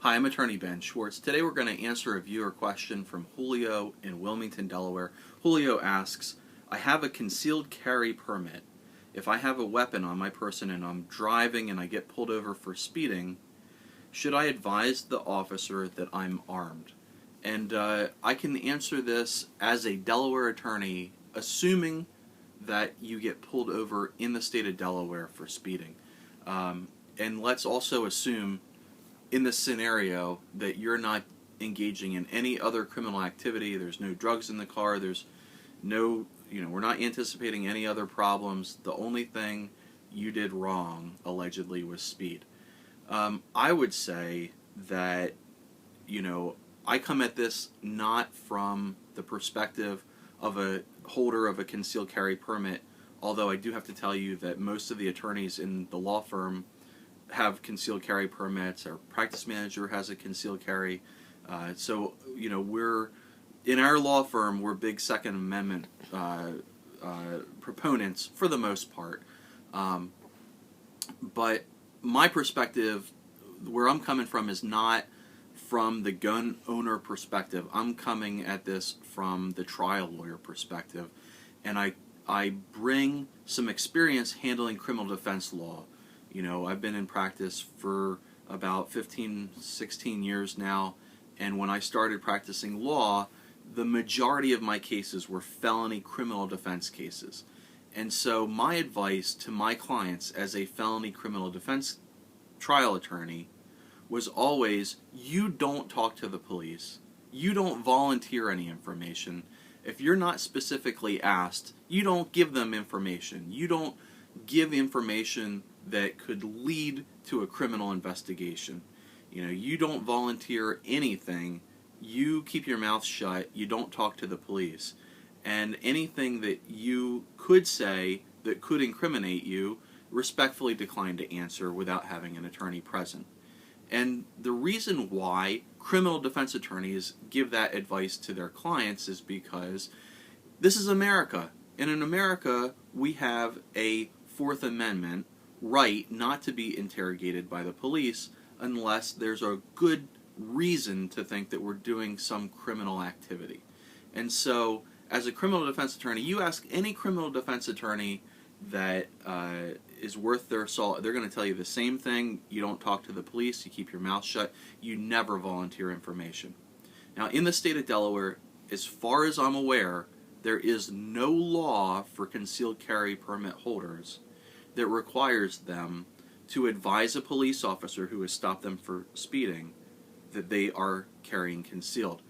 Hi, I'm attorney Ben Schwartz. Today we're going to answer a viewer question from Julio in Wilmington, Delaware. Julio asks, I have a concealed carry permit. If I have a weapon on my person and I'm driving and I get pulled over for speeding, should I advise the officer that I'm armed? And I can answer this as a Delaware attorney, assuming that you get pulled over in the state of Delaware for speeding. And let's also assume in this scenario that you're not engaging in any other criminal activity. There's no drugs in the car. There's no, we're not anticipating any other problems. The only thing you did wrong, allegedly, was speed. I would say that, I come at this not from the perspective of a holder of a concealed carry permit, although I do have to tell you that most of the attorneys in the law firm have concealed carry permits. Our practice manager has a concealed carry. So, we're, in our law firm, we're big Second Amendment proponents for the most part. But my perspective, where I'm coming from, is not from the gun owner perspective. I'm coming at this from the trial lawyer perspective. And I bring some experience handling criminal defense law. I've been in practice for about 15, 16 years now, and when I started practicing law, the majority of my cases were felony criminal defense cases. And so my advice to my clients as a felony criminal defense trial attorney was always, you don't talk to the police. You don't volunteer any information. If you're not specifically asked, you don't give them information. You don't give information that could lead to a criminal investigation. You don't volunteer anything. You keep your mouth shut. You don't talk to the police. And anything that you could say that could incriminate you, respectfully decline to answer without having an attorney present. And the reason why criminal defense attorneys give that advice to their clients is because this is America. And in America, we have a Fourth Amendment right not to be interrogated by the police unless there's a good reason to think that we're doing some criminal activity. And so, as a criminal defense attorney, you ask any criminal defense attorney that is worth their salt, they're going to tell you the same thing. You don't talk to the police, you keep your mouth shut, you never volunteer information. Now, in the state of Delaware, as far as I'm aware, there is no law for concealed carry permit holders that requires them to advise a police officer who has stopped them for speeding that they are carrying concealed.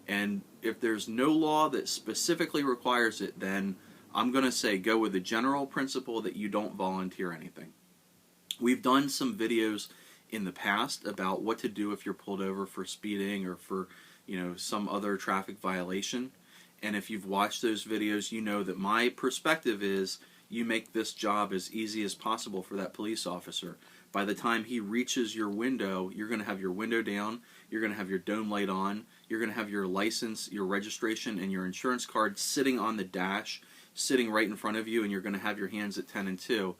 And if there's no law that specifically requires it, then I'm going to say go with the general principle that you don't volunteer anything. We've done some videos in the past about what to do if you're pulled over for speeding or for, some other traffic violation. And if you've watched those videos, you know that my perspective is you make this job as easy as possible for that police officer. By the time he reaches your window, you're going to have your window down, you're going to have your dome light on, you're going to have your license, your registration, and your insurance card sitting on the dash, sitting right in front of you, and you're going to have your hands at 10 and 2.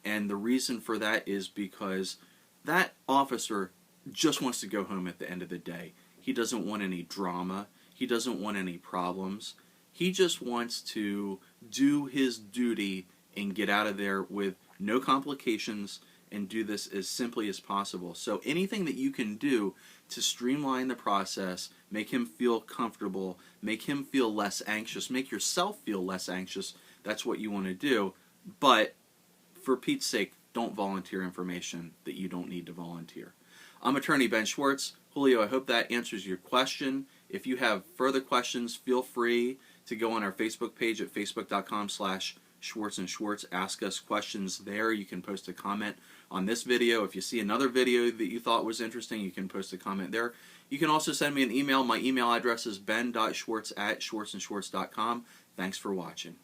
And the reason for that is because that officer just wants to go home at the end of the day. He doesn't want any drama. He doesn't want any problems. He just wants to do his duty and get out of there with no complications and do this as simply as possible. So anything that you can do to streamline the process, make him feel comfortable, make him feel less anxious, make yourself feel less anxious, that's what you want to do. But for Pete's sake, don't volunteer information that you don't need to volunteer. I'm attorney Ben Schwartz. Julio, I hope that answers your question. If you have further questions, feel free to go on our Facebook page at facebook.com/Schwartz and Schwartz. Ask us questions there. You can post a comment on this video. If you see another video that you thought was interesting, you can post a comment there. You can also send me an email. My email address is ben.schwartz@schwartzandschwartz.com. Thanks for watching.